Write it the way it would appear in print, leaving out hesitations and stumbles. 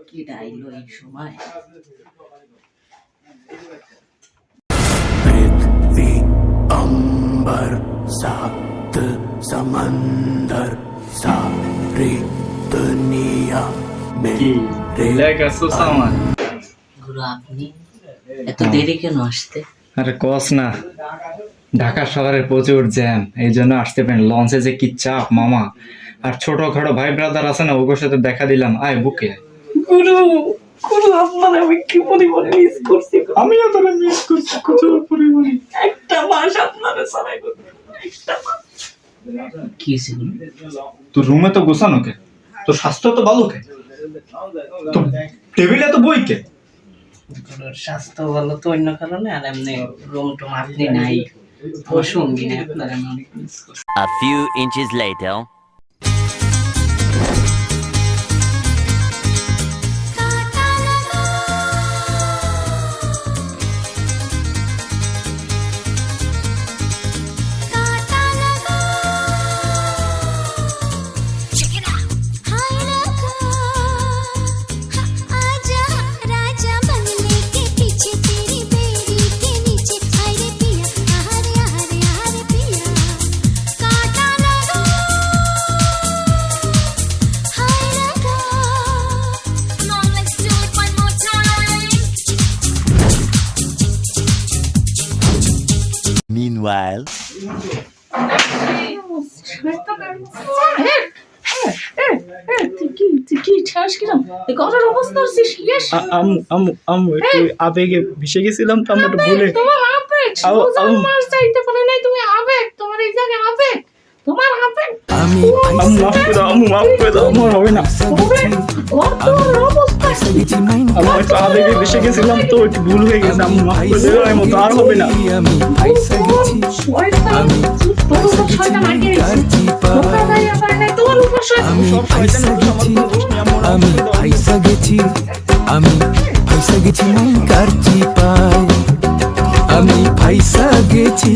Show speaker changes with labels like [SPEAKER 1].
[SPEAKER 1] কি ডাইলো এই সময়
[SPEAKER 2] पृथ्वी अंबर सात समंदर सारी दुनिया मेरे
[SPEAKER 1] গুরু আপনি এত দেরি কেন আসতে?
[SPEAKER 3] আরে কস না, ঢাকা শহরে প্রচুর জ্যাম, এই জন্য আসতে পারেন। লঞ্চে যে কি চাপ মামা, আর ছোটখাটো ভাই ব্রাদার আছে না, ওগুলোর সাথে দেখা দিলাম। আয় বুকে
[SPEAKER 1] গুরু গুরু আপনার আমি কি পরিমাণ মিস করছি।
[SPEAKER 3] আমিও তোরা মিস করছি প্রচুর পরিমাণে।
[SPEAKER 1] একটা মাস আপনারা সারাই করতে, একটা মাস। কি হয়েছে গুরু?
[SPEAKER 3] তোর রুমে তো গোছানো কে? তোর স্বাস্থ্য তো ভালো কে? তো টেবিলে তো বই কে?
[SPEAKER 1] গুরুর স্বাস্থ্য ভালো তো অন্য কারণে, আর এমনি রুম টুম আপনি নাই, আমার সঙ্গী নেই, আপনার আমি অনেক মিস করছি।
[SPEAKER 4] A few inches later. Meanwhile,
[SPEAKER 3] আবেগে ভেসে গেছিলাম তো, আমরা ভুলে মাফ করে দাও, মাফ করে দাও, আমার হবে না। আমার একটু আবেগে ভেসে গেছিলাম তো, একটু ভুল হয়ে গেছে, আমি মাফ করে দেবো, এর মতো আর হবে না।
[SPEAKER 2] আমি ফাইসা গেছি।